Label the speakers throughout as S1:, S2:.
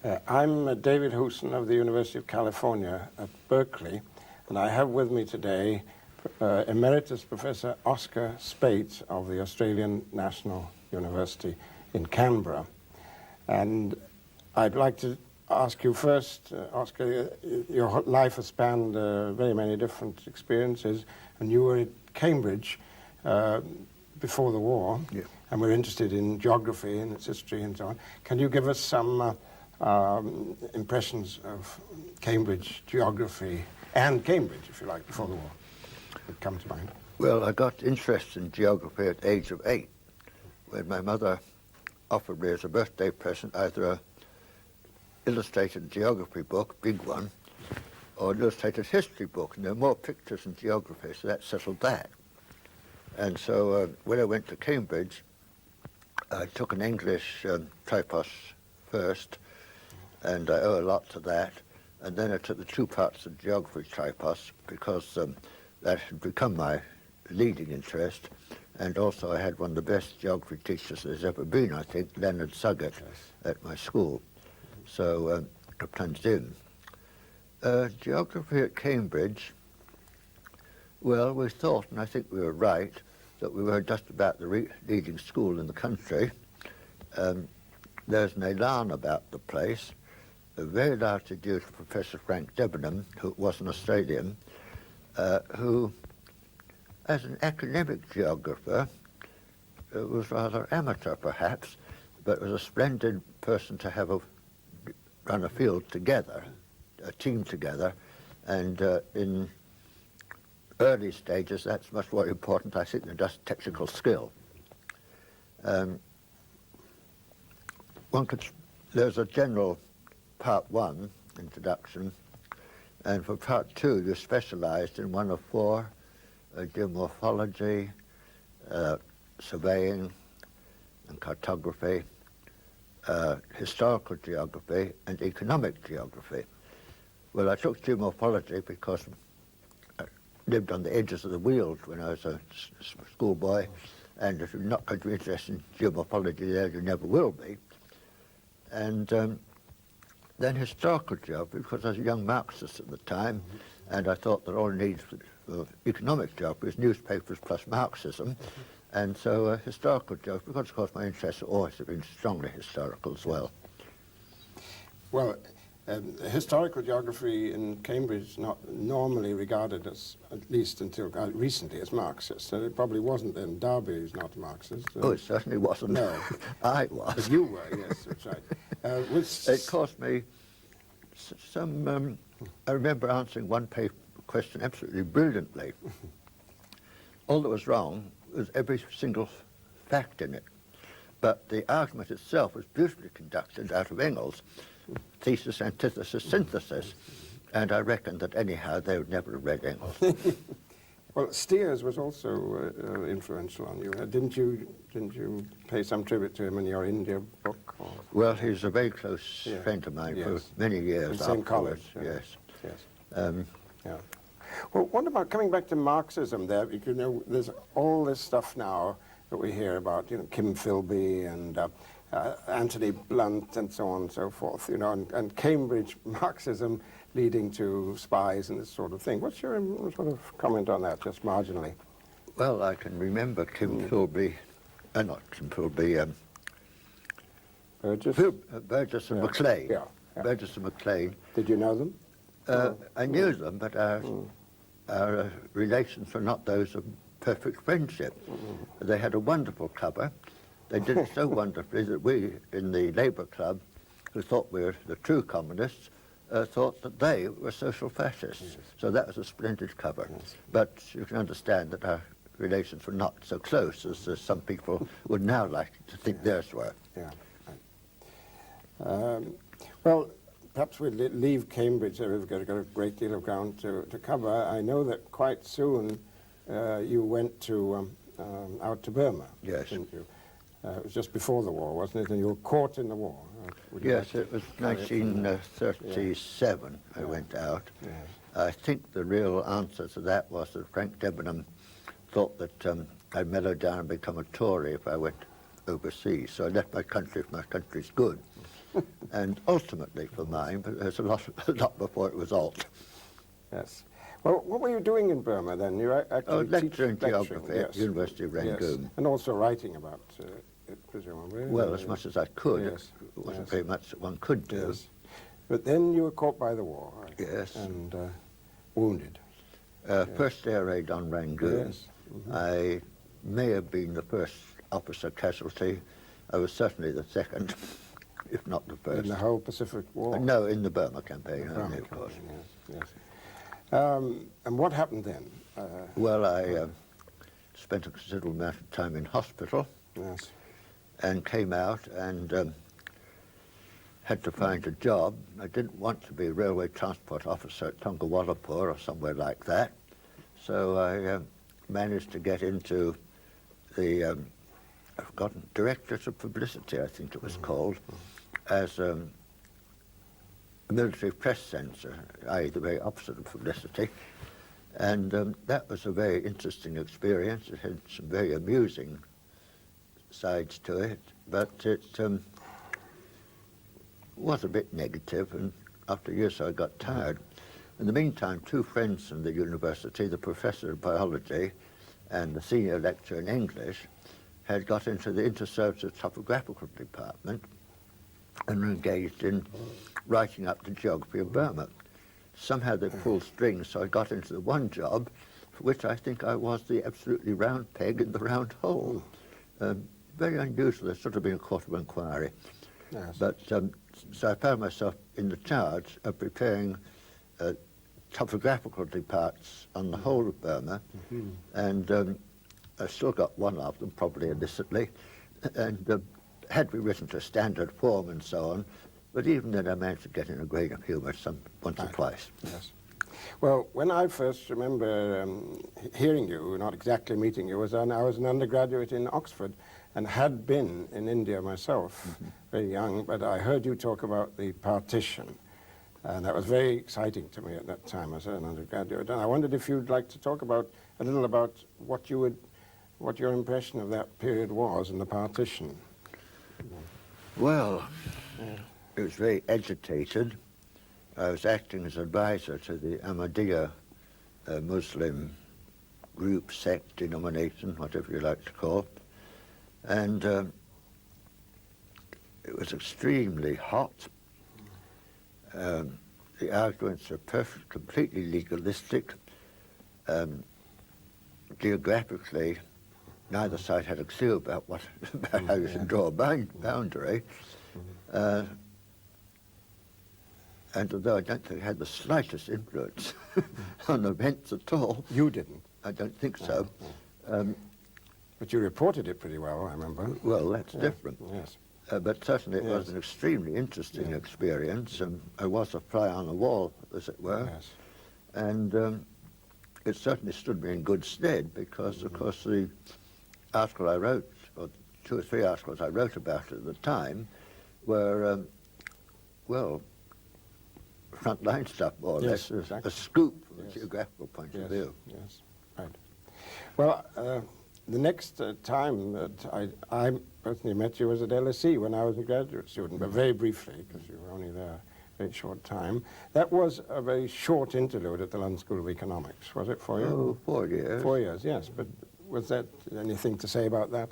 S1: I'm David Hooson of the University of California at Berkeley, and I have with me today Emeritus Professor Oskar Spate of the Australian National University in Canberra. And I'd like to ask you first, Oskar, your life has spanned very many different experiences, and you were at Cambridge before the war,
S2: yeah.
S1: And we're interested in geography and its history and so on. Can you give us some impressions of Cambridge geography and Cambridge, if you like, before the war would come to mind?
S2: Well, I got interested in geography at the age of 8, when my mother offered me as a birthday present either an illustrated geography book, big one, or an illustrated history book, and there were more pictures in geography, so that settled that. And so when I went to Cambridge, I took an English tripos first, and I owe a lot to that. And then I took the 2 parts of geography tripos because that had become my leading interest. And also I had one of the best geography teachers there's ever been, I think, Leonard Suggett, at my school. So it turns in. Geography at Cambridge, well, we thought, and I think we were right, that we were just about the leading school in the country. There's an elan about the place, very largely due to Professor Frank Debenham, who was an Australian, who, as an academic geographer, was rather amateur perhaps, but was a splendid person to have run a field together, a team together, and in early stages, that's much more important, I think, than just technical skill. There's a general part 1 introduction, and for part 2, you're specialized in one of 4, geomorphology, surveying and cartography, historical geography, and economic geography. Well, I took geomorphology because lived on the edges of the Weald when I was a schoolboy, and if you're not going to be interested in geomorphology there, you never will be. And then historical geography, because I was a young Marxist at the time, and I thought that all needs for economic geography is newspapers plus Marxism, and so historical geography, because of course my interests always have been strongly historical as well.
S1: Well, historical geography in Cambridge is not normally regarded as, at least until recently, as Marxist. So it probably wasn't then. Derby is not Marxist.
S2: Oh, it certainly wasn't.
S1: No.
S2: I was.
S1: But you were, yes, that's right.
S2: It cost me some... I remember answering one paper question absolutely brilliantly. All that was wrong was every single fact in it. But the argument itself was beautifully conducted out of Engels. Thesis, antithesis, synthesis, and I reckon that anyhow they would never have read Engels.
S1: Well, Steers was also influential on you. Didn't you pay some tribute to him in your India book? Or?
S2: Well, he's a very close friend of mine for many years.
S1: In the same college.
S2: Yes.
S1: Yes. Yeah. Well, what about coming back to Marxism? There, you know, there's all this stuff now that we hear about. You know, Kim Philby and Anthony Blunt and so on and so forth, you know, and Cambridge Marxism leading to spies and this sort of thing. What's your sort of comment on that, just marginally?
S2: Well, I can remember Kim Philby, not Kim Philby, Burgess and Maclean.
S1: Yeah.
S2: Burgess and Maclean.
S1: Did you know them?
S2: I knew them, but our relations were not those of perfect friendship. They had a wonderful cover. They did it so wonderfully that we, in the Labour Club, who thought we were the true communists, thought that they were social fascists. Yes. So that was a splendid cover. Yes. But you can understand that our relations were not so close as some people would now like to think theirs were.
S1: Yeah. Well, perhaps we'll leave Cambridge. We've got a great deal of ground to cover. I know that quite soon you went to out to Burma.
S2: Yes.
S1: Didn't you? It was just before the war, wasn't it? And you were caught in the war.
S2: Yes, it was 1937 I went out.
S1: Yes.
S2: I think the real answer to that was that Frank Debenham thought that I'd mellow down and become a Tory if I went overseas. So I left my country if my country's good. and ultimately for mine, but there's a lot before it was alt.
S1: Yes. Well, what were you doing in Burma then? You actually
S2: lecturing geography
S1: yes.
S2: at the University of Rangoon.
S1: Yes. And also writing about it, presumably.
S2: Well, as much as I could.
S1: Yes.
S2: It wasn't very much that one could do.
S1: Yes. But then you were caught by the war. Right?
S2: Yes.
S1: And wounded.
S2: First air raid on Rangoon.
S1: Yes. Mm-hmm.
S2: I may have been the first officer casualty. I was certainly the second, if not the first.
S1: In the whole Pacific War?
S2: No, in the Burma campaign,
S1: Burma
S2: only, of course.
S1: campaign, yes. And what happened then?
S2: Well, I spent a considerable amount of time in hospital.
S1: Yes.
S2: And came out and had to find a job. I didn't want to be a railway transport officer at Tongawallapur or somewhere like that. So I managed to get into the, I've forgotten, Directorate of Publicity, I think it was called, as a military press censor, i.e. the very opposite of publicity. And that was a very interesting experience. It had some very amusing sides to it, but it was a bit negative, and after a year or so I got tired. In the meantime, two friends from the university, the professor of biology and the senior lecturer in English, had got into the inter-services topographical department and were engaged in writing up the geography of Burma. Somehow they pulled strings, so I got into the one job for which I think I was the absolutely round peg in the round hole. Very unusual. There's sort of been a court of inquiry.
S1: Yes.
S2: But so I found myself in the charge of preparing topographical departs on the whole of Burma, and I still got one of them, probably illicitly, and had we written to standard form and so on, but even then I managed to get in a grain of humour once or twice.
S1: Yes. Well, when I first remember hearing you, not exactly meeting you, was when I was an undergraduate in Oxford and had been in India myself, very young, but I heard you talk about the partition, and that was very exciting to me at that time as an undergraduate. And I wondered if you'd like to talk a little about what your impression of that period was in the partition.
S2: Well, it was very agitated. I was acting as advisor to the Ahmadiyya Muslim group, sect, denomination, whatever you like to call it. And it was extremely hot. The arguments are completely legalistic. Geographically, neither side had a clue about how you should draw a boundary. And although I don't think it had the slightest influence on events at all.
S1: You didn't?
S2: I don't think so.
S1: But you reported it pretty well, I remember.
S2: Well, that's different.
S1: Yes.
S2: But certainly it was an extremely interesting experience. I was a fly on the wall, as it were.
S1: Yes.
S2: And it certainly stood me in good stead because, of course, the article I wrote, or 2 or 3 articles I wrote about it at the time, were, well, frontline stuff, more or less,
S1: exactly.
S2: a scoop from a geographical point of view.
S1: Yes, right. Well, the next time that I personally met you was at LSE when I was a graduate student, but very briefly, because you were only there a very short time. That was a very short interlude at the London School of Economics, was it for you?
S2: Oh, 4 years.
S1: 4 years, yes. But was that anything to say about that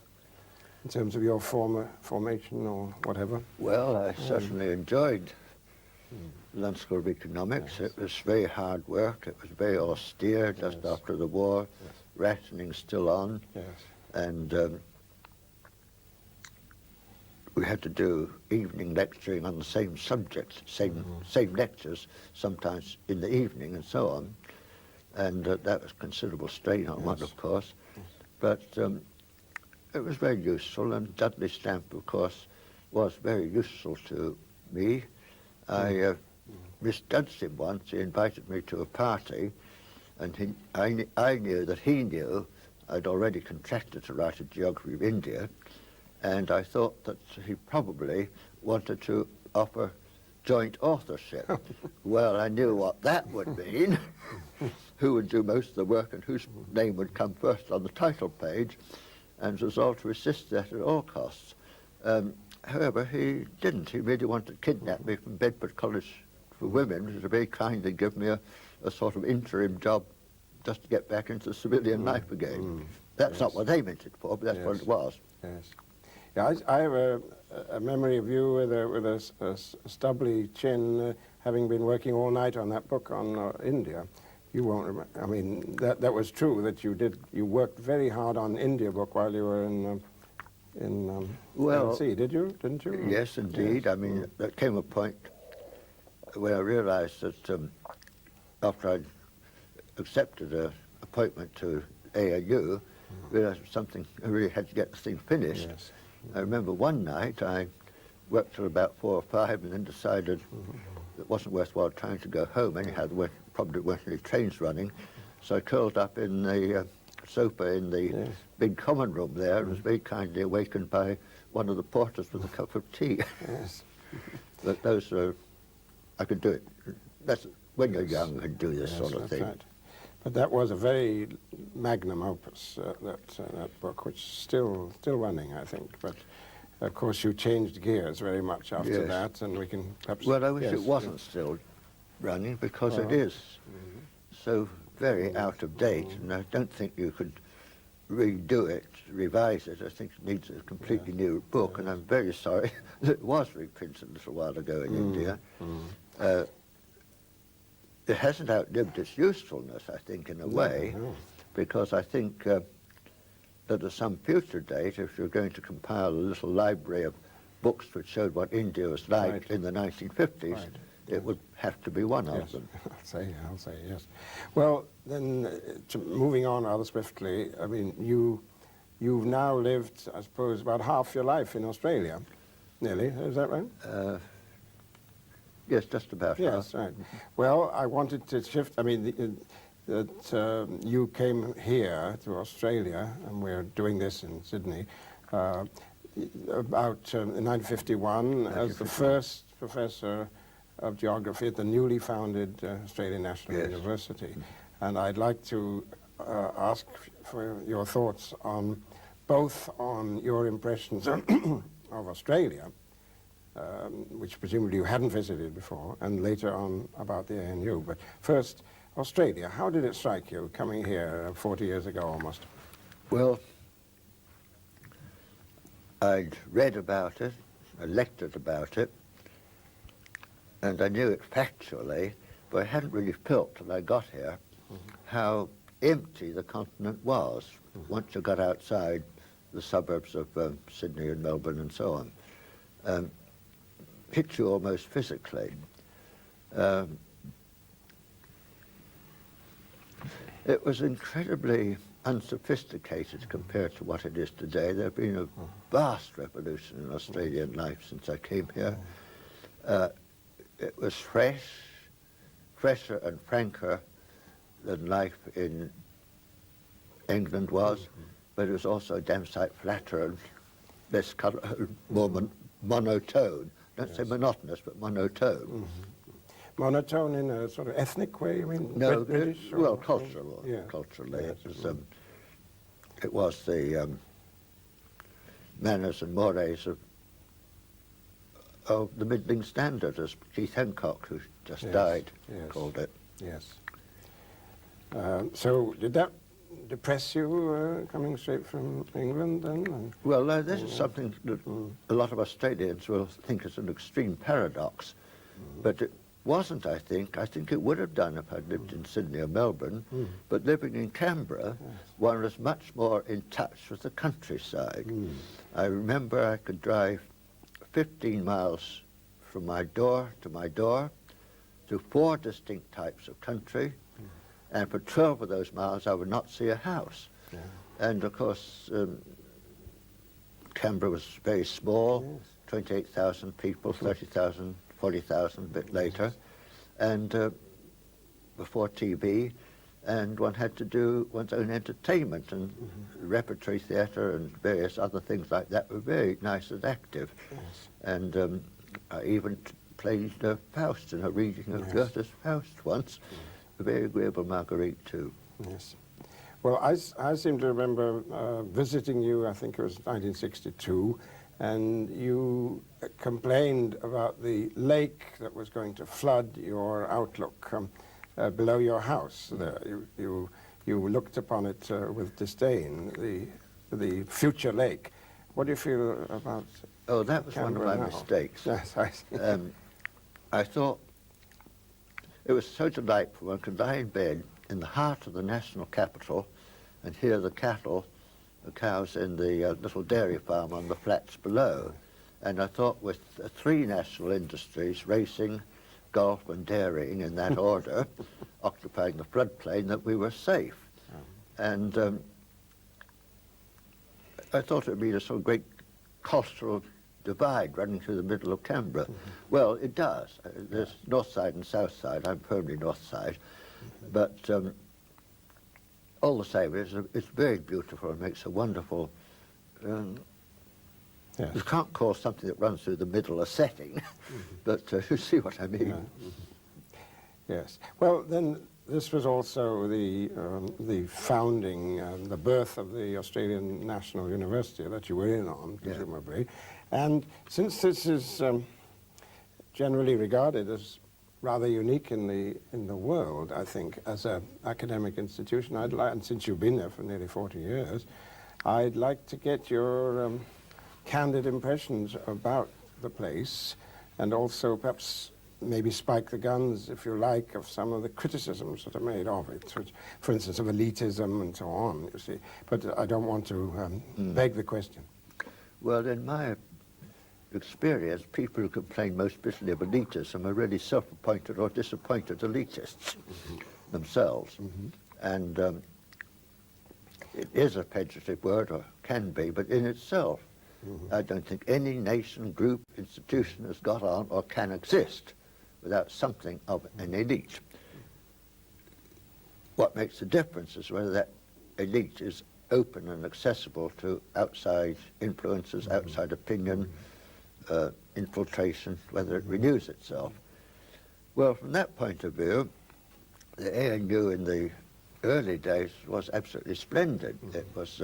S1: in terms of your formation or whatever?
S2: Well, I certainly enjoyed London School of Economics. Yes. It was very hard work. It was very austere just after the war. Yes. Rationing still on.
S1: Yes.
S2: And we had to do evening lecturing on the same subjects, same lectures, sometimes in the evening and so on. And that was considerable strain on one, of course. But it was very useful, and Dudley Stamp, of course, was very useful to me. I misjudged him once. He invited me to a party, and I knew that he knew I'd already contracted to write a geography of India, and I thought that he probably wanted to offer joint authorship. Well, I knew what that would mean, who would do most of the work and whose name would come first on the title page, and resolved to resist that at all costs. However, he didn't. He really wanted to kidnap me from Bedford College for Women, which was very kindly give me a sort of interim job just to get back into civilian life again. That's not what they meant it for, but that's what it was.
S1: Yes. Yeah, I have a memory of you with a stubbly chin, having been working all night on that book on India. You won't remember. I mean, that was true, that you worked very hard on India book while you were in LC, didn't you?
S2: Yes, indeed. Yes. I mean, there came a point when I realized that after I'd accepted an appointment to ANU, realized something, I really had to get the thing finished.
S1: Yes.
S2: I remember one night I worked till about 4 or 5 and then decided it wasn't worthwhile trying to go home. Anyhow, there probably weren't any trains running. So I curled up in the sofa in the big common room there and was very kindly awakened by one of the porters with a cup of tea.
S1: Yes.
S2: But those are, I could do it. That's when you're young, you can do this sort of thing.
S1: Right. But that was a very magnum opus, that book, which is still running, I think. But of course, you changed gears very much after that, and we can perhaps.
S2: Well, I wish it wasn't still running because it is so very out of date, and I don't think you could redo it, revise it. I think it needs a completely new book, and I'm very sorry that it was reprinted a little while ago in India. It hasn't outlived its usefulness, I think, in a way, because I think that at some future date, if you're going to compile a little library of books which showed what India was like in the 1950s, it would have to be one of them.
S1: I'll say yes. Well, then, moving on rather swiftly, I mean, you've now lived, I suppose, about half your life in Australia, nearly, is that right?
S2: Yes, just about.
S1: Yes, right. Well, I wanted to shift, I mean, that you came here to Australia, and we're doing this in Sydney, about in 1951 as the first professor of geography at the newly founded Australian National University. And I'd like to ask for your thoughts on both on your impressions of Australia, which presumably you hadn't visited before, and later on about the ANU. But first, Australia, how did it strike you coming here 40 years ago almost?
S2: Well, I'd read about it, I lectured about it, and I knew it factually, but I hadn't really felt till I got here how empty the continent was once you got outside the suburbs of Sydney and Melbourne and so on. Hit you almost physically. It was incredibly unsophisticated compared to what it is today. There have been a vast revolution in Australian life since I came here. It was fresher and franker than life in England was, but it was also a damn sight flatter and less colour, more monotone. Don't say monotonous, but monotone.
S1: Monotone in a sort of ethnic way, you mean?
S2: No,
S1: British?
S2: well, culturally.
S1: Yes.
S2: It was the manners and mores of the middling standard, as Keith Hancock, who just died, called it.
S1: Yes. So did that depress you coming straight from England then?
S2: Well, this is something that a lot of Australians will think is an extreme paradox, but it wasn't, I think. I think it would have done if I'd lived in Sydney or Melbourne, but living in Canberra, one was much more in touch with the countryside. I remember I could drive 15 miles from my door to my door through 4 distinct types of country, and for 12 of those miles I would not see a house. And of course, Canberra was very small, 28,000 people, 30,000, 40,000 a bit later, and before TV, and one had to do one's own entertainment, and repertory theatre and various other things like that were very nice and active. And I even played Faust in a reading of Goethe's Faust once, a very agreeable Marguerite too.
S1: Yes. Well, I seem to remember visiting you, I think it was 1962, and you complained about the lake that was going to flood your outlook below your house. You looked upon it with disdain, the future lake. What do you feel about
S2: Oh, that was one of my
S1: Canberra now?
S2: mistakes.
S1: Yes, I see.
S2: I thought it was so delightful. One could lie in bed in the heart of the national capital and hear the cattle, the cows in the little dairy farm on the flats below. And I thought with three national industries, racing, golf and dairying in that order, occupying the floodplain, that we were safe. And I thought it would be a sort of great cultural divide running through the middle of Canberra. Well, it does. There's north side and south side. I'm firmly north side. But all the same, it's very beautiful and makes a wonderful...
S1: Yes.
S2: You can't call something that runs through the middle a setting, but you see what I mean.
S1: Yes. Well, then this was also the founding, the birth of the Australian National University that you were in on, presumably. Yeah. And since this is generally regarded as rather unique in the world, I think, as an academic institution, and since you've been there for nearly 40 years, I'd like to get your candid impressions about the place, and also perhaps maybe spike the guns, if you like, of some of the criticisms that are made of it, which, for instance, of elitism and so on, you see. But I don't want to beg the question.
S2: Well, in my experience, people who complain most bitterly of elitism are really self-appointed or disappointed elitists themselves. And it is a pejorative word, or can be, but in itself, I don't think any nation, group, institution has got on or can exist without something of an elite. What makes the difference is whether that elite is open and accessible to outside influences, outside opinion, infiltration, whether it renews itself. Well, from that point of view, the ANU in the early days was absolutely splendid. It was,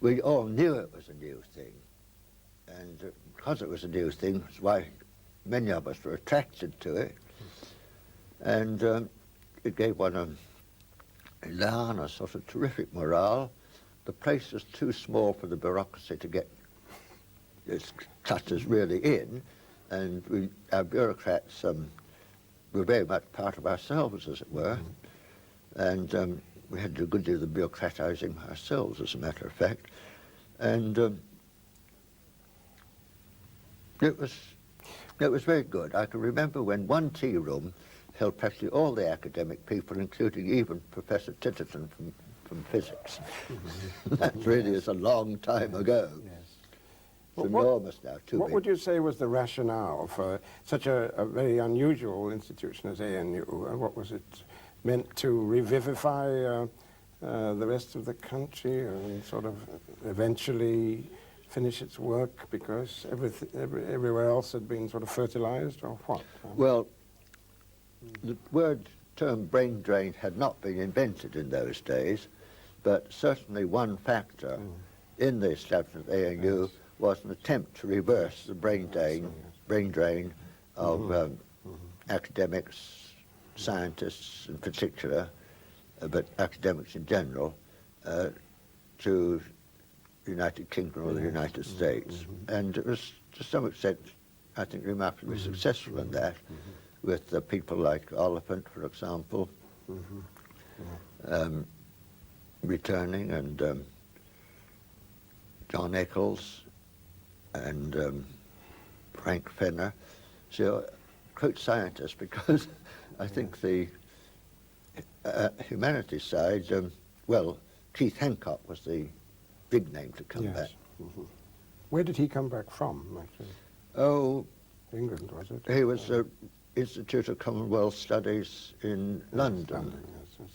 S2: we all knew it was a new thing. And because it was a new thing, that's why many of us were attracted to it. And it gave one a elan, a sort of terrific morale. The place was too small for the bureaucracy to get its clutches really in, and our bureaucrats were very much part of ourselves, as it were, and we had to do a good deal of the bureaucratizing ourselves, as a matter of fact, and it was very good. I can remember when one tea room held practically all the academic people, including even Professor Titterton from physics. That really is a long time ago. It's enormous now, too
S1: What
S2: big.
S1: would you say was the rationale for such a very unusual institution as ANU? What was it meant to revivify the rest of the country and sort of eventually finish its work because everywhere else had been sort of fertilized, or what?
S2: Well, the term brain drain had not been invented in those days, but certainly one factor in the establishment of ANU was an attempt to reverse the brain drain of academics, scientists in particular, but academics in general, to the United Kingdom or the United States. And it was, to some extent, I think, remarkably successful in that, with people like Oliphant, for example, returning, and John Eccles, and Frank Fenner. So, quote scientists, because I think the humanities side, well, Keith Hancock was the big name to come back.
S1: Where did he come back from, actually?
S2: Oh,
S1: England, was it?
S2: he was Institute of Commonwealth Studies in London,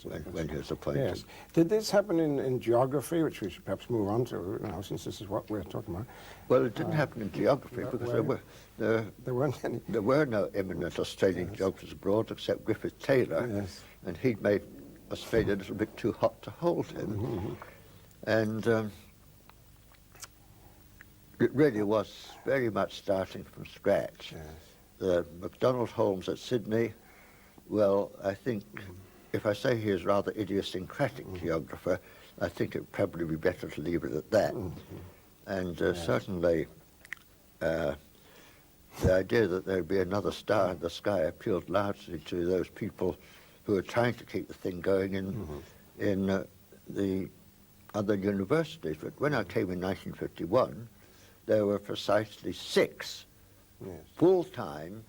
S2: when he was appointed.
S1: Yes. Did this happen in geography, which we should perhaps move on to now, since this is what we're talking about?
S2: Well, it didn't happen in geography because there
S1: weren't any.
S2: There were no eminent Australian geographers abroad except Griffith Taylor, and he'd made Australia a little bit too hot to hold him. And It really was very much starting from scratch.
S1: Yes.
S2: The MacDonald Holmes at Sydney, well, I think if I say he is rather idiosyncratic geographer, I think it would probably be better to leave it at that. And certainly the idea that there would be another star in the sky appealed largely to those people who were trying to keep the thing going in the other universities. But when I came in 1951, there were precisely 6 full-time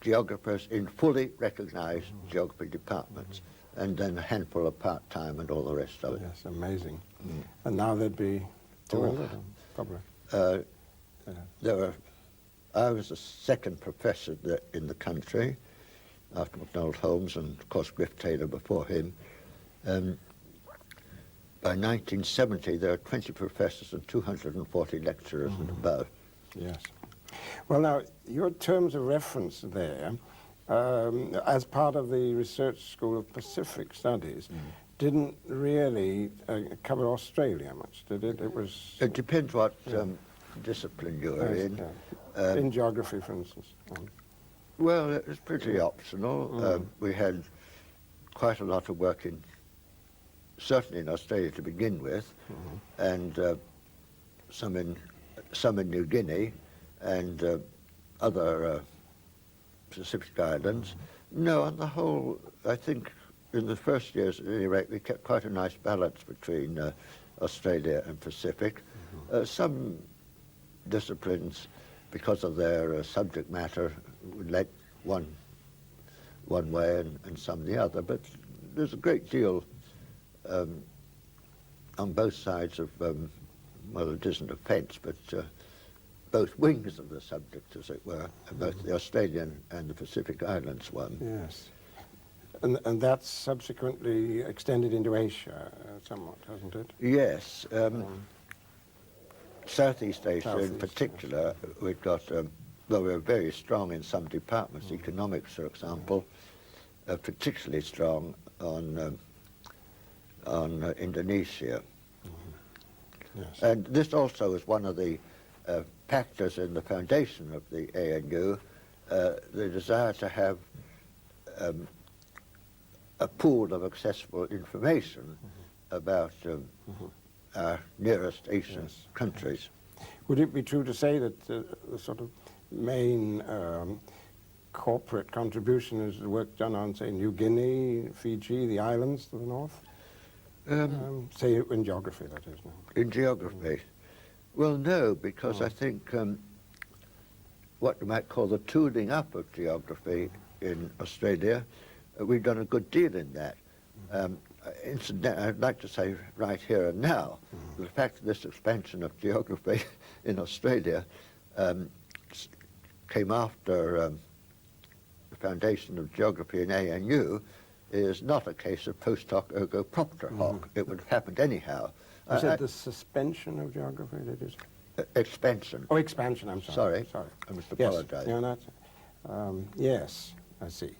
S2: geographers in fully recognized geography departments, and then a handful of part-time and all the rest of it.
S1: Yes, amazing. And now there'd be 200, probably.
S2: I was the second professor in the country, after MacDonald Holmes and, of course, Griffith Taylor before him. By 1970, there were 20 professors and 240 lecturers and above.
S1: Yes. Well, now, your terms of reference there, as part of the Research School of Pacific Studies, didn't really cover Australia much, did it?
S2: It depends what discipline you are in.
S1: In geography, for instance.
S2: Well, it was pretty optional. We had quite a lot of work certainly in Australia to begin with, and some in New Guinea and other Pacific islands. No, on the whole, I think in the first years at any rate, we kept quite a nice balance between Australia and Pacific. Some disciplines, because of their subject matter, would let one way and some the other, but there's a great deal on both sides of, well, it isn't a fence, but both wings of the subject, as it were, both the Australian and the Pacific Islands one.
S1: Yes. And that's subsequently extended into Asia somewhat, hasn't it?
S2: Yes. Southeast Asia in particular, we've got, well, we're very strong in some departments, economics, for example, particularly strong on Indonesia.
S1: Yes.
S2: And this also is one of the factors in the foundation of the ANU, the desire to have a pool of accessible information about our nearest Asian countries.
S1: Would it be true to say that the sort of main corporate contribution is the work done on, say, New Guinea, Fiji, the islands to the north? Say in geography, that is. No.
S2: In geography? Well, no, because I think what you might call the tooling up of geography in Australia, we've done a good deal in that. Incidentally, I'd like to say right here and now, the fact that this expansion of geography in Australia came after the foundation of geography in ANU is not a case of post hoc ergo propter hoc. It would have happened anyhow.
S1: You said the suspension of geography, did you say?
S2: Expansion.
S1: Oh, expansion, I'm sorry.
S2: Sorry. I must
S1: Yes.
S2: apologize.
S1: No, that's, yes, I see.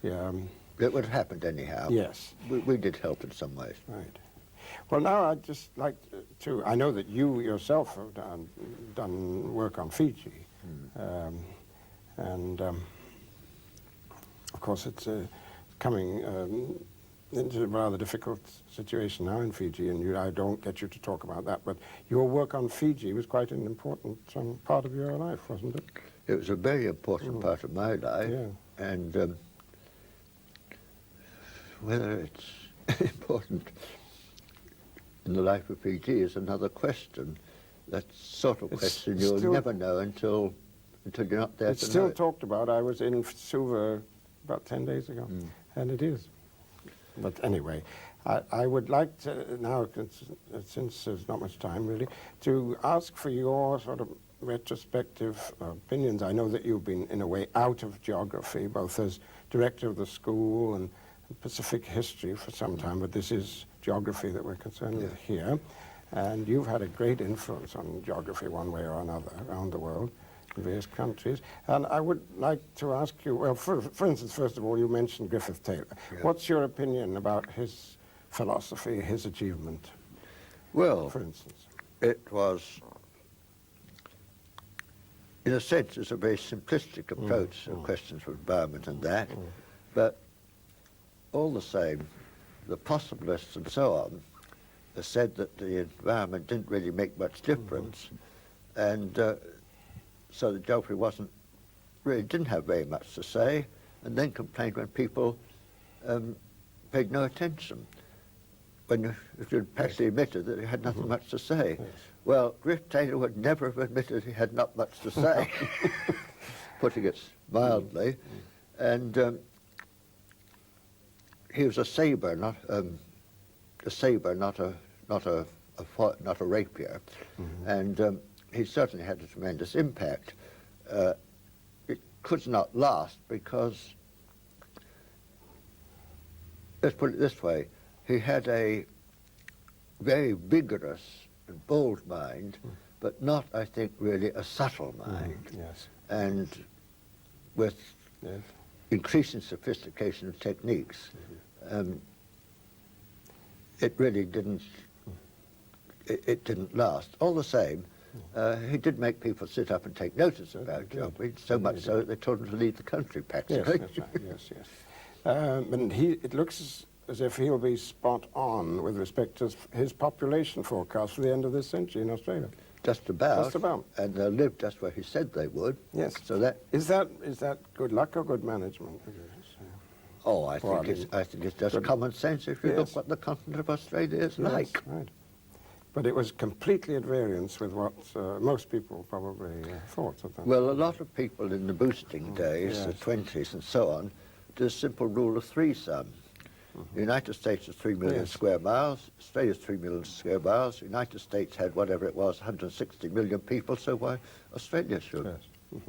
S1: Yeah,
S2: It would have happened anyhow.
S1: yes.
S2: We did help in some ways.
S1: Right. Well, now I'd just like to, I know that you yourself have done work on Fiji. And of course it's coming into a rather difficult situation now in Fiji, and I don't get you to talk about that, but your work on Fiji was quite an important part of your life, wasn't it?
S2: It was a very important part of my life, and whether it's important in the life of Fiji is another question. That sort of question you'll never know until you're not there.
S1: It's still talked about. I was in Suva about 10 days ago, and it is. But anyway, I would like to now, since there's not much time really, to ask for your sort of retrospective opinions. I know that you've been, in a way, out of geography, both as director of the school and Pacific history for some time, but this is geography that we're concerned with here. And you've had a great influence on geography one way or another around the world in various countries. And I would like to ask you, well, for instance, first of all, you mentioned Griffith Taylor.
S2: Yeah.
S1: What's your opinion about his philosophy, his achievement,
S2: Well,
S1: for instance?
S2: it was in a sense, it's a very simplistic approach to questions of environment and that, but all the same, the possibilists and so on have said that the environment didn't really make much difference, and so the geography didn't have very much to say, and then complained when people paid no attention, when if you'd practically admitted that he had nothing much to say.
S1: Yes.
S2: Well, Griffith Taylor would never have admitted he had not much to say, putting it mildly, and he was a saber, not a rapier, and he certainly had a tremendous impact. It could not last because, let's put it this way, he had a very vigorous and bold mind, but not, I think, really a subtle mind.
S1: Yes.
S2: And with increasing sophistication of techniques, it really didn't, it didn't last. All the same, he did make people sit up and take notice about geography, so much so that they told him to leave the country, practically.
S1: Yes, that's right. Yes, yes. And it looks as if he'll be spot on with respect to his population forecast for the end of this century in Australia.
S2: Just about.
S1: Just about.
S2: And they'll live just where he said they would.
S1: Yes.
S2: So that
S1: is that good luck or good management?
S2: Oh, I think it's just common sense if you look what the continent of Australia is like.
S1: Right. But it was completely at variance with what most people probably thought at that.
S2: Well, a lot of people in the boosting days, the 20s and so on, did a simple rule of three sum. The United States is 3 million square miles, Australia's 3 million square miles, the United States had whatever it was, 160 million people, so why Australia should?
S1: Yes.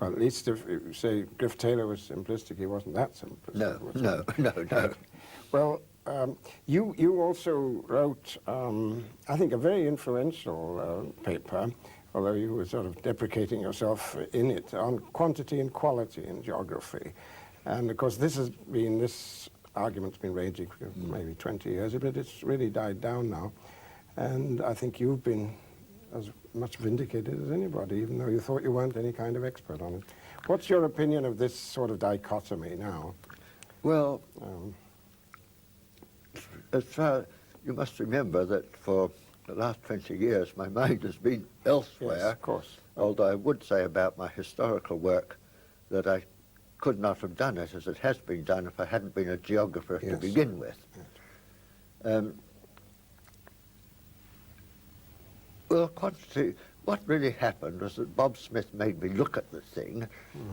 S1: Well, at least if you say Griffith Taylor was simplistic, he wasn't that simplistic.
S2: No.
S1: Well, you also wrote, I think, a very influential paper, although you were sort of deprecating yourself in it, on quantity and quality in geography. And of course, this argument's been raging for maybe 20 years, but it's really died down now. And I think you've been as much vindicated as anybody, even though you thought you weren't any kind of expert on it. What's your opinion of this sort of dichotomy now?
S2: Well, you must remember that for the last 20 years, my mind has been elsewhere.
S1: Yes, of course.
S2: Although I would say about my historical work that I could not have done it as it has been done if I hadn't been a geographer to begin with. Well, quantity, what really happened was that Bob Smith made me look at the thing,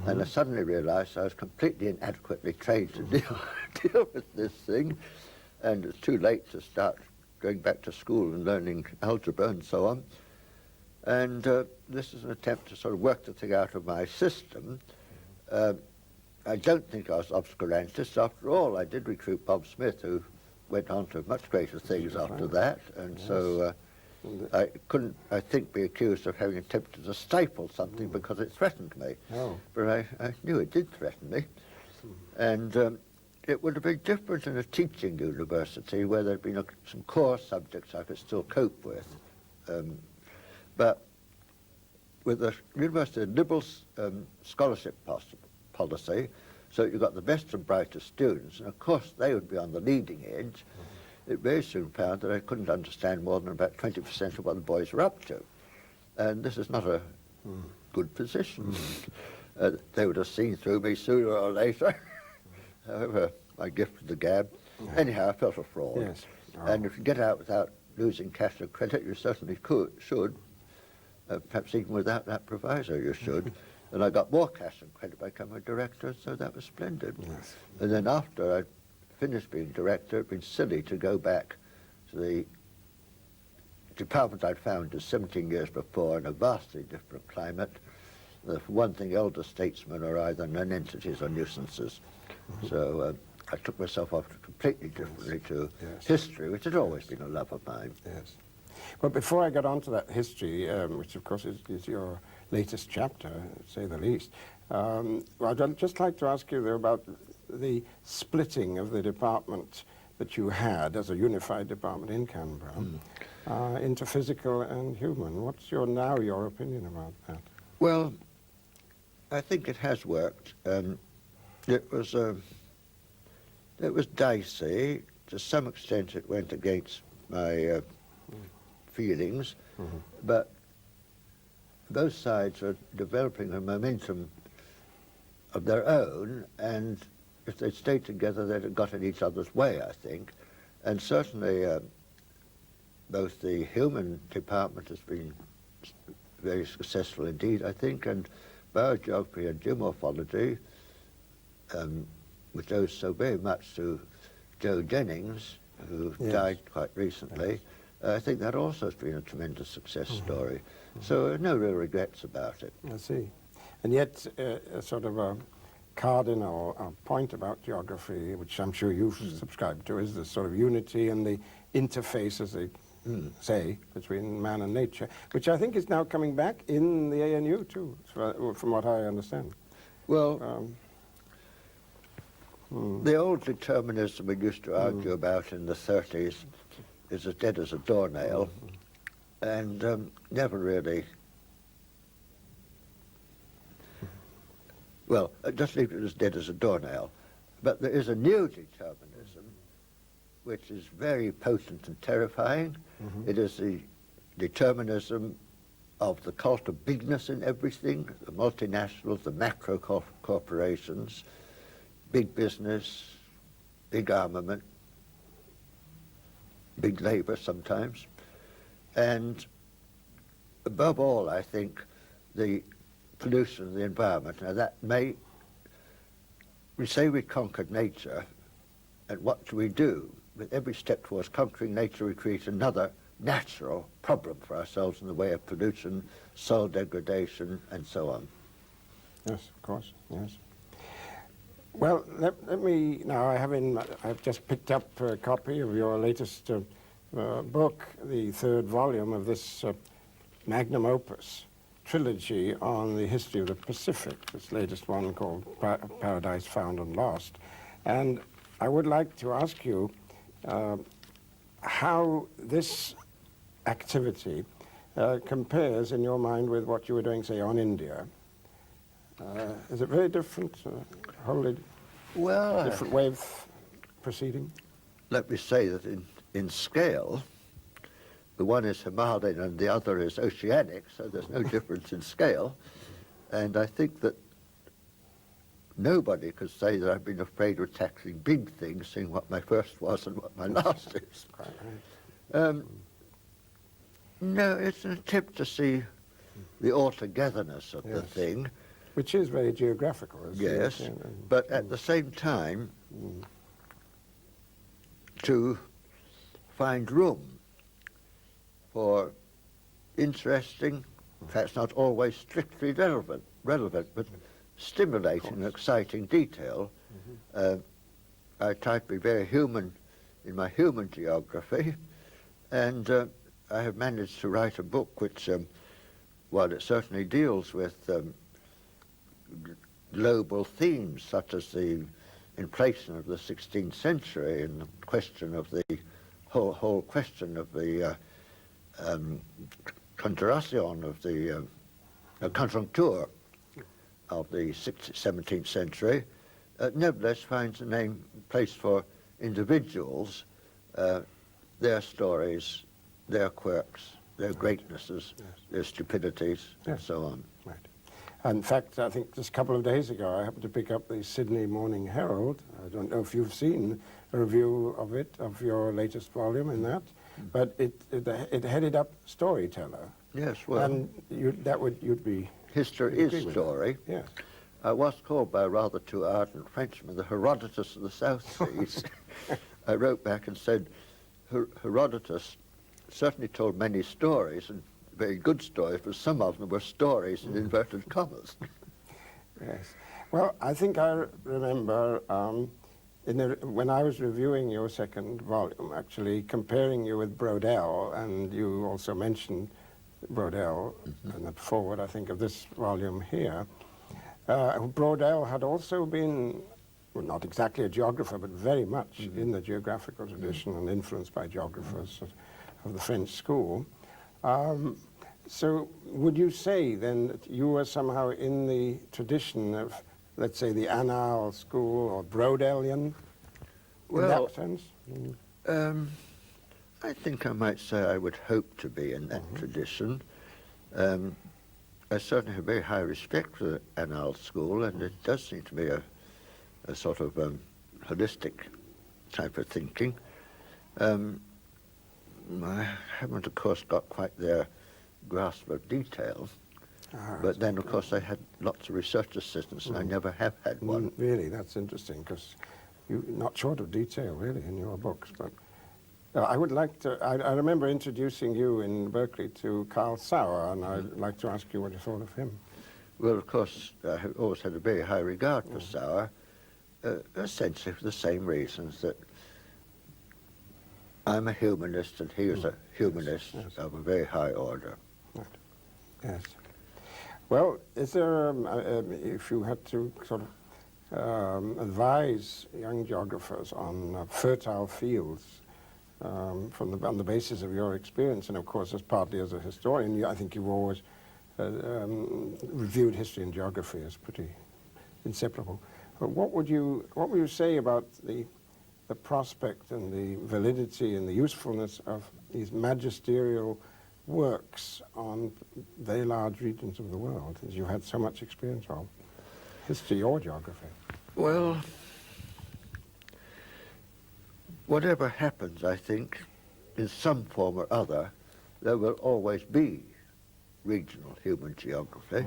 S2: and I suddenly realized I was completely inadequately trained to deal with this thing, and it's too late to start going back to school and learning algebra and so on. And this is an attempt to sort of work the thing out of my system. I don't think I was obscurantist. After all, I did recruit Bob Smith, who went on to much greater things after that, and so I couldn't, I think, be accused of having attempted to stifle something because it threatened me. But I knew it did threaten me, and it would have been different in a teaching university where there'd been some core subjects I could still cope with. But with the university, liberal scholarship policy, so you got the best and brightest students, and of course they would be on the leading edge. It very soon found that I couldn't understand more than about 20% of what the boys were up to. And this is not a good position. They would have seen through me sooner or later. However, my gift of the gab. Anyhow, I felt a fraud.
S1: Yes.
S2: And if you get out without losing cash or credit, you certainly should. Perhaps even without that proviso, you should. And I got more cash and credit by becoming a director, so that was splendid.
S1: Yes.
S2: And then after I finished being director, it'd been silly to go back to the department I'd founded 17 years before in a vastly different climate. For one thing, elder statesmen are either non-entities or nuisances. So I took myself off completely differently to history, which had always been a love of mine.
S1: Yes. Well, before I get on to that history, which of course is your latest chapter, to say the least, I'd just like to ask you though about the splitting of the department that you had as a unified department in Canberra into physical and human. What's your opinion about that?
S2: Well, I think it has worked. It was dicey. To some extent, it went against my feelings, but both sides are developing a momentum of their own, and if they'd stayed together, they'd have got in each other's way, I think. And certainly, both the human department has been very successful indeed, I think, and biogeography and geomorphology, which owes so very much to Joe Jennings, who died quite recently. I think that also has been a tremendous success story. So no real regrets about it.
S1: I see. And yet, a sort of a cardinal point about geography, which I'm sure you subscribe to, is the sort of unity and the interface, as they say, between man and nature, which I think is now coming back in the ANU too, from what I understand.
S2: Well, the old determinism we used to argue about in the 30s is as dead as a doornail, and never really... Well, just leave it as dead as a doornail. But there is a new determinism which is very potent and terrifying. It is the determinism of the cult of bigness in everything, the multinationals, the macro corporations, big business, big armament, big labor sometimes. And above all, I think, the pollution of the environment. Now that may, we say we conquered nature, and what do we do? With every step towards conquering nature, we create another natural problem for ourselves in the way of pollution, soil degradation, and so on.
S1: Yes, of course, yes. Well, let me, now I've just picked up a copy of your latest book, the third volume of this magnum opus trilogy on the history of the Pacific, this latest one called Paradise Found and Lost. And I would like to ask you how this activity compares in your mind with what you were doing, say, on India. Is it very different, wholly different way of proceeding?
S2: Let me say that in scale, the one is Himalayan and the other is oceanic, so there's no difference in scale. And I think that nobody could say that I've been afraid of tackling big things, seeing what my first was and what my last is. No, it's an attempt to see the altogether-ness of the thing.
S1: Which is very geographical.
S2: Yes, but at the same time, to find room for interesting, perhaps not always strictly relevant, but stimulating and exciting detail. I try to be very human in my human geography, and I have managed to write a book which, while it certainly deals with global themes such as the inflation of the 16th century and the question of the whole question of the conjuration of the conjuncture of the 17th century, nevertheless finds a place for individuals, their stories, their quirks, their greatnesses, their stupidities, and so on.
S1: Right. In fact, I think just a couple of days ago, I happened to pick up the Sydney Morning Herald. I don't know if you've seen a review of it, of your latest volume in that, but it headed up storyteller.
S2: Yes, well,
S1: and you'd be
S2: history is story.
S1: Yes.
S2: I was called by a rather too ardent Frenchman the Herodotus of the South Seas. I wrote back and said, Herodotus certainly told many stories, and very good stories, but some of them were stories in inverted commas.
S1: Yes. Well, I think I remember when I was reviewing your second volume, actually comparing you with Brodel, and you also mentioned Brodel in the foreword, I think, of this volume here. Brodel had also been, well, not exactly a geographer, but very much in the geographical tradition and influenced by geographers of the French school. So would you say then that you were somehow in the tradition of, let's say, the Annal school or Brodellian, in that sense?
S2: I think I might say I would hope to be in that tradition. I certainly have very high respect for the Annal school, and it does seem to be a sort of holistic type of thinking. I haven't, of course, got quite their grasp of detail, but then, of course, I had lots of research assistants, and I never have had one.
S1: Really, that's interesting, because you're not short of detail, really, in your books. But I would like to, I remember introducing you in Berkeley to Carl Sauer, and I'd like to ask you what you thought of him.
S2: Well, of course, I have always had a very high regard for Sauer, essentially for the same reasons that I'm a humanist and he is a humanist of a very high order.
S1: Right. Yes. Well, is there, if you had to sort of advise young geographers on fertile fields on the basis of your experience, and of course, as partly as a historian, I think you've always reviewed history and geography as pretty inseparable. But what would you say about the prospect and the validity and the usefulness of these magisterial works on very large regions of the world, as you had so much experience of, history or geography?
S2: Well, whatever happens, I think, in some form or other, there will always be regional human geography,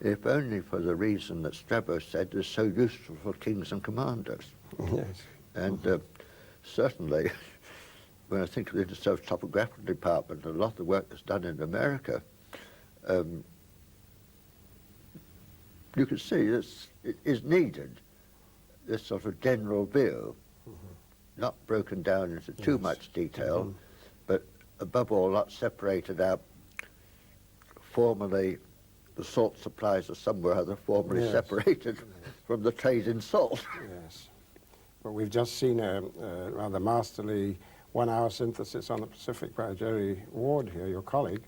S2: if only for the reason that Strabo said is so useful for kings and commanders.
S1: Yes.
S2: And certainly, when I think of the Interservice Topographical Department, a lot of the work that's done in America, you can see this it is needed, this sort of general view, not broken down into too much detail, but above all, not separated out. Formerly, the salt supplies are somewhere or other formerly separated from the trade in salt.
S1: Yes. But we've just seen a rather masterly one-hour synthesis on the Pacific by Jerry Ward here, your colleague,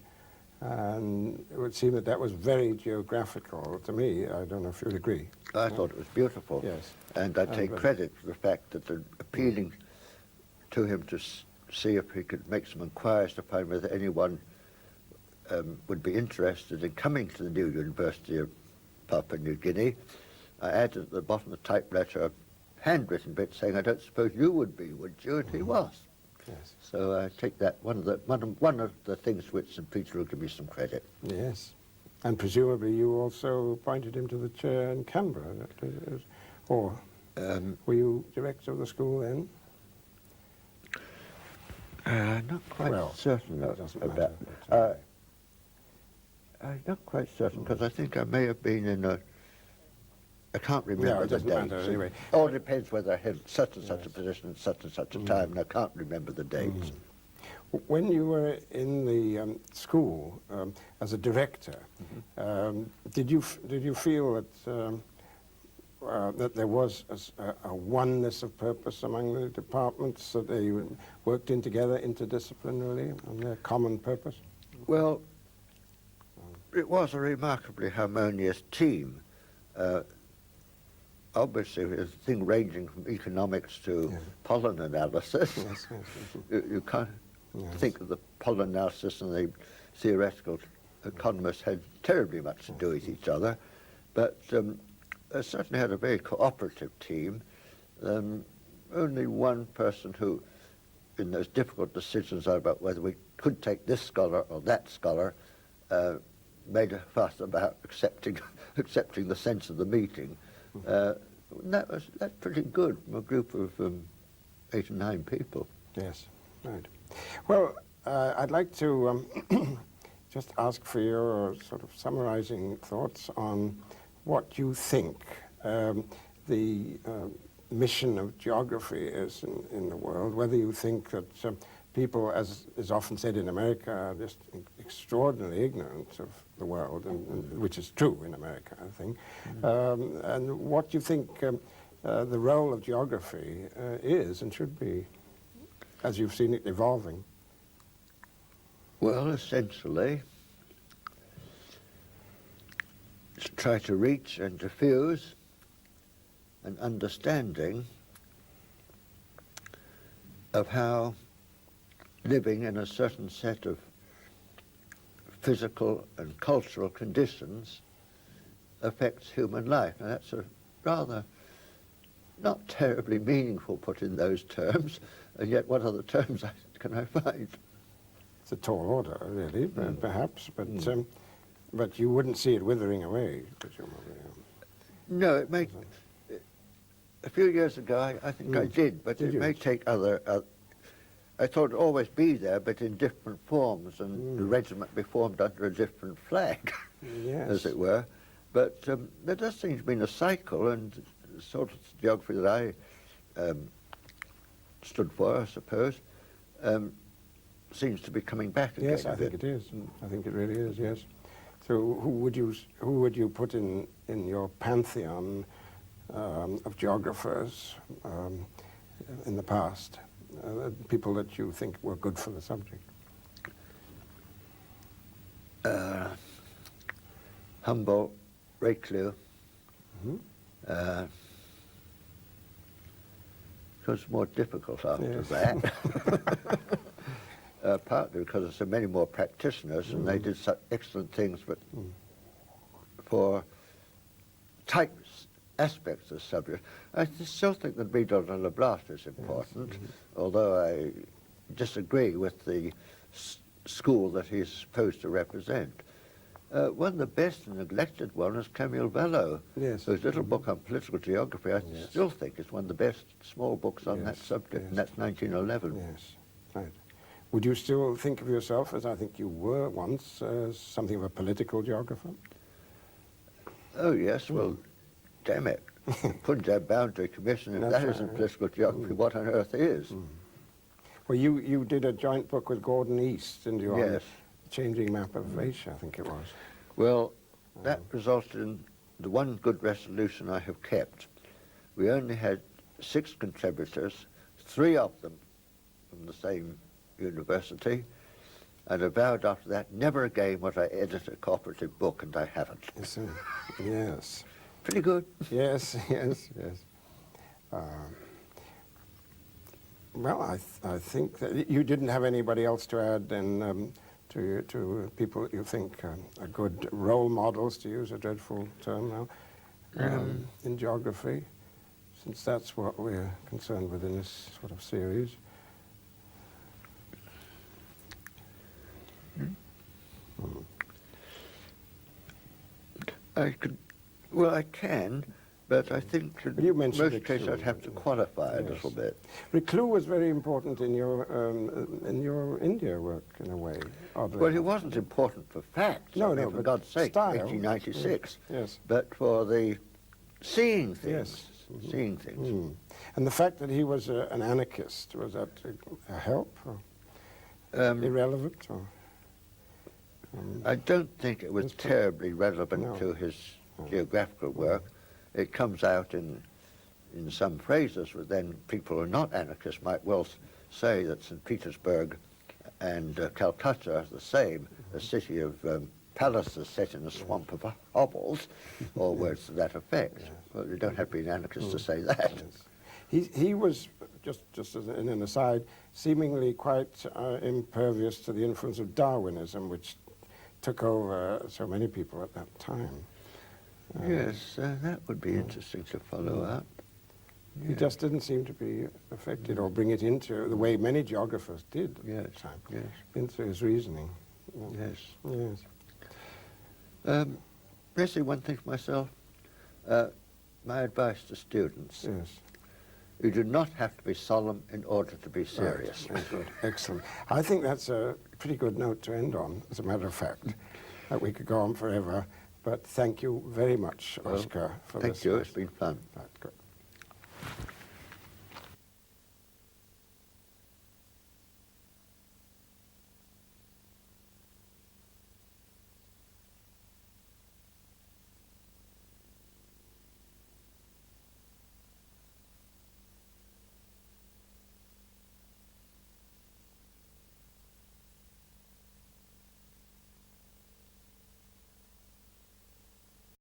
S1: and it would seem that that was very geographical to me. I don't know if you'd agree.
S2: I thought it was beautiful.
S1: Yes.
S2: And I take credit for the fact that appealing to him to see if he could make some inquiries to find whether anyone would be interested in coming to the new University of Papua New Guinea. I added at the bottom of the type letter a handwritten bit saying, "I don't suppose you would be, would you?" And he was.
S1: Yes.
S2: So I take that one of the things which St. Peter will give me some credit.
S1: Yes. And presumably you also appointed him to the chair in Canberra, or were you director of the school then?
S2: Not quite certain about
S1: that.
S2: I'm not quite certain, because I think I may have been in I can't remember the dates.
S1: Anyway.
S2: It all depends whether I held such and such a position at such and such a time, and I can't remember the dates.
S1: When you were in the school as a director, did you feel that that there was a oneness of purpose among the departments, that they worked in together interdisciplinarily on their common purpose?
S2: Well, it was a remarkably harmonious team. Obviously, it's a thing ranging from economics to pollen analysis.
S1: Yes,
S2: You can't think of the pollen analysis and the theoretical economists had terribly much to do with each other, but I certainly had a very cooperative team. Only one person who, in those difficult decisions about whether we could take this scholar or that scholar, made a fuss about accepting the sense of the meeting. That's pretty good from a group of 8 or 9 people.
S1: Yes, right. Well, I'd like to just ask for your sort of summarizing thoughts on what you think the mission of geography is in the world, whether you think that people, as is often said in America, are just extraordinarily ignorant of the world, and which is true in America, I think, and what you think the role of geography is and should be, as you've seen it evolving.
S2: Well, essentially, try to reach and diffuse an understanding of how living in a certain set of physical and cultural conditions affects human life. Now that's a rather not terribly meaningful put in those terms, and yet what other terms can I find?
S1: It's a tall order, really, perhaps, but you wouldn't see it withering away, presumably.
S2: No, it may. A few years ago, I think I did, but it may take other. I thought it'd always be there, but in different forms, and the regiment be formed under a different flag, as it were. But there does seem to have been a cycle, and the sort of geography that I stood for, I suppose, seems to be coming back again.
S1: Yes, I think it is. I think it really is, yes. So who would you put in your pantheon of geographers in the past? People that you think were good for the subject?
S2: Humboldt, Reclus. It was more difficult after that. Partly because there's so many more practitioners and they did such excellent things, but for types, aspects of the subject, I still think that Riedel and Leblanc is important, although I disagree with the school that he's supposed to represent. One of the best and neglected one is Camille Vallot, whose little book on political geography I still think is one of the best small books on that subject, and that's 1911.
S1: Yes, right. Would you still think of yourself, as I think you were once, as something of a political geographer?
S2: Oh, yes, well, damn it. Punjab Boundary Commission, if that isn't political geography, what on earth is?
S1: Well, you did a joint book with Gordon East, didn't you?
S2: Yes.
S1: Changing Map of Asia, I think it was.
S2: Well, that resulted in the one good resolution I have kept. We only had 6 contributors, 3 of them from the same university, and I vowed after that, never again would I edit a cooperative book, and I haven't.
S1: Yes, yes.
S2: Pretty good.
S1: Yes, yes, yes. Well, I think that you didn't have anybody else to add then to people that you think are good role models, to use a dreadful term now, in geography, since that's what we're concerned with in this sort of series.
S2: I can, but I think in most cases I'd have to qualify a little bit.
S1: Reclus was very important in your India work, in a way. Oddly.
S2: Well, it wasn't important for facts.
S1: No,
S2: for God's sake,
S1: style.
S2: 1896.
S1: Yes.
S2: But for the seeing things.
S1: Yes.
S2: Seeing things.
S1: And the fact that he was an anarchist, was that a help? Or irrelevant? Or,
S2: I don't think it was terribly relevant to his geographical work. It comes out in some phrases, but then people who are not anarchists might well say that St. Petersburg and Calcutta are the same, a city of palaces set in a swamp of hovels, or words to that effect. Well, you don't have to be an anarchist to say that.
S1: He was, just as an aside, seemingly quite impervious to the influence of Darwinism, which took over so many people at that time.
S2: Yes, that would be interesting to follow up.
S1: He just didn't seem to be affected or bring it into the way many geographers did at that time, into his reasoning.
S2: Yes.
S1: Yes.
S2: Basically, one thing for myself, my advice to students.
S1: Yes.
S2: You do not have to be solemn in order to be serious.
S1: Right. Good. Excellent. I think that's a pretty good note to end on, as a matter of fact. We could go on forever, but thank you very much, Oskar, for this.
S2: Thank you. It's been fun.
S1: Right, good.